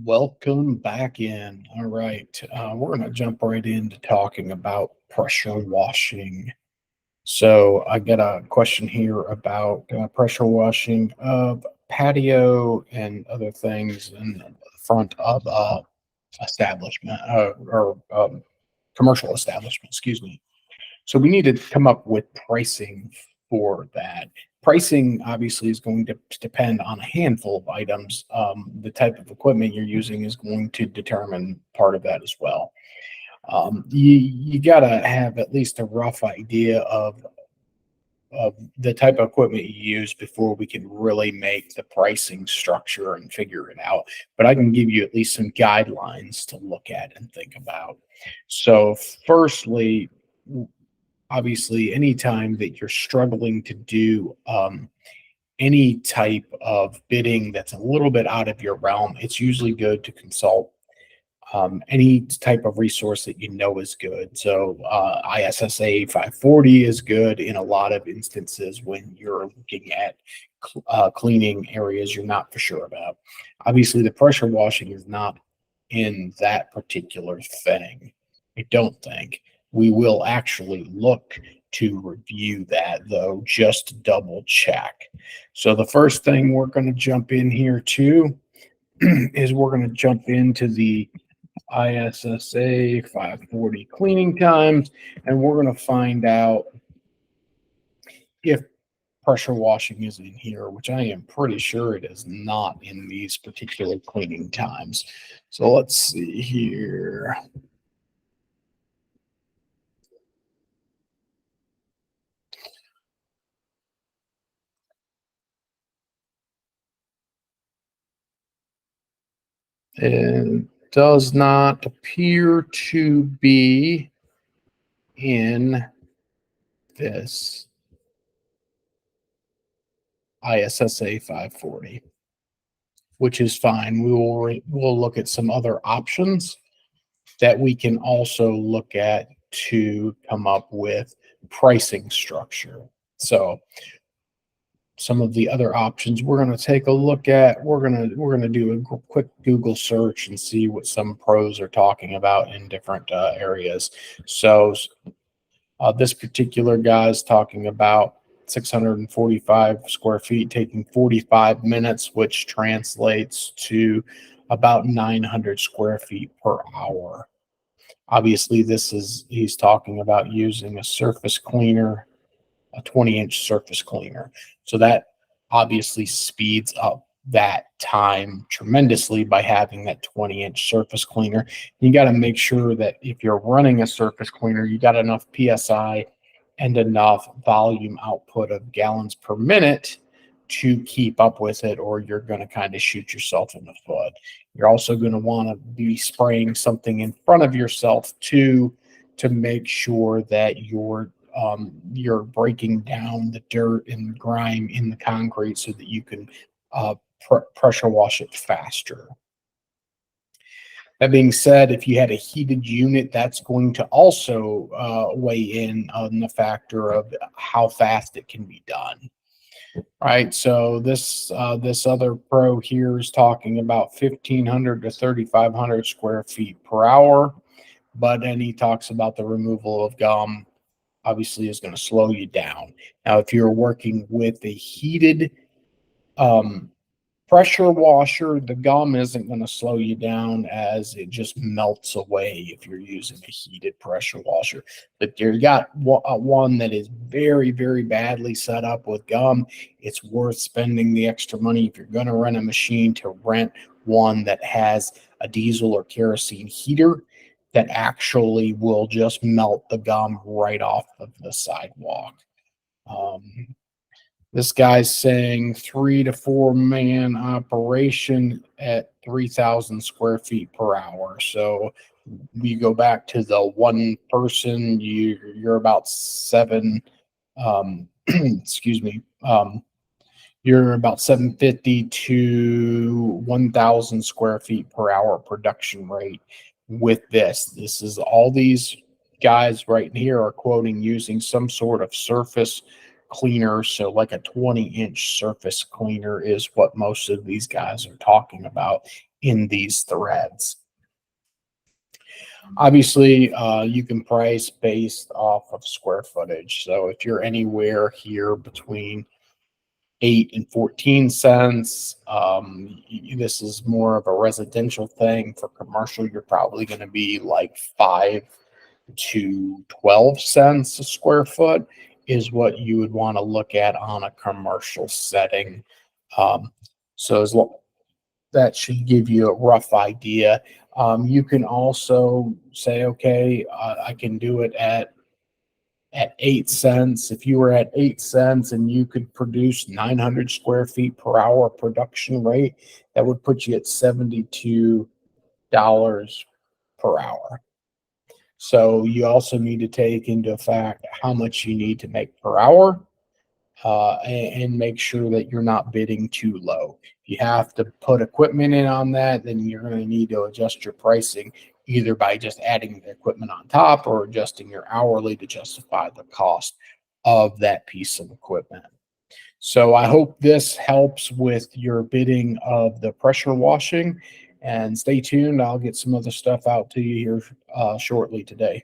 Welcome back in. All right. We're going to jump right into talking about pressure washing. So, I got a question here about pressure washing of patio and other things in the front of establishment or commercial establishment, excuse me. So we need to come up with pricing for that. Pricing obviously is going to depend on a handful of items. The type of equipment you're using is going to determine part of that as well. You got to have at least a rough idea of the type of equipment you use before we can really make the pricing structure and figure it out. But I can give you at least some guidelines to look at and think about. So, firstly, obviously anytime that you're struggling to do any type of bidding that's a little bit out of your realm, it's usually good to consult any type of resource that you know is good. So ISSA 540 is good in a lot of instances when you're looking at cleaning areas you're not for sure about. Obviously, the pressure washing is not in that particular thing. I don't think. We will actually look to review that though, just to double check. So the first thing we're going to jump in here to is we're going to jump into the ISSA 540 cleaning times, and we're going to find out if pressure washing is in here, which I am pretty sure it is not in these particular cleaning times. So let's see here. It does not appear to be in this ISSA 540, which is fine. We'll look at some other options that we can also look at to come up with pricing structure. So some of the other options we're going to take a look at, we're going to do a quick Google search and see what some pros are talking about in different areas. So this particular guy is talking about 645 square feet taking 45 minutes, which translates to about 900 square feet per hour. Obviously, he's talking about using a surface cleaner, a 20-inch surface cleaner. So that obviously speeds up that time tremendously by having that 20-inch surface cleaner. You got to make sure that if you're running a surface cleaner, you got enough PSI and enough volume output of gallons per minute to keep up with it, or you're going to kind of shoot yourself in the foot. You're also going to want to be spraying something in front of yourself too, to make sure that you're breaking down the dirt and grime in the concrete so that you can pressure wash it faster. That being said, if you had a heated unit, that's going to also weigh in on the factor of how fast it can be done. Right. So this other pro here is talking about 1,500 to 3,500 square feet per hour, but then he talks about the removal of gum obviously is going to slow you down. Now, if you're working with a heated pressure washer, the gum isn't going to slow you down as it just melts away if you're using a heated pressure washer. But you got one that is very, very badly set up with gum. It's worth spending the extra money if you're going to rent a machine to rent one that has a diesel or kerosene heater that actually will just melt the gum right off of the sidewalk. This guy's saying 3 to 4 man operation at 3,000 square feet per hour. So we go back to the one person, you're about seven, excuse me, you're about 750 to 1,000 square feet per hour production rate with this. This is all these guys right here are quoting using some sort of surface cleaner. So like a 20-inch surface cleaner is what most of these guys are talking about in these threads. Obviously, you can price based off of square footage. So if you're anywhere here between 8 and 14 cents, this is more of a residential thing. For commercial, you're probably going to be like 5 to 12 cents a square foot is what you would want to look at on a commercial setting. So as long that should give you a rough idea. You can also say, okay, I can do it at 8 cents. If you were at 8 cents and you could produce 900 square feet per hour production rate, that would put you at $72 per hour. So you also need to take into fact how much you need to make per hour, and make sure that you're not bidding too low. If you have to put equipment in on that, then you're going to need to adjust your pricing either by just adding the equipment on top or adjusting your hourly to justify the cost of that piece of equipment. So I hope this helps with your bidding of the pressure washing, and stay tuned. I'll get some other stuff out to you here shortly today.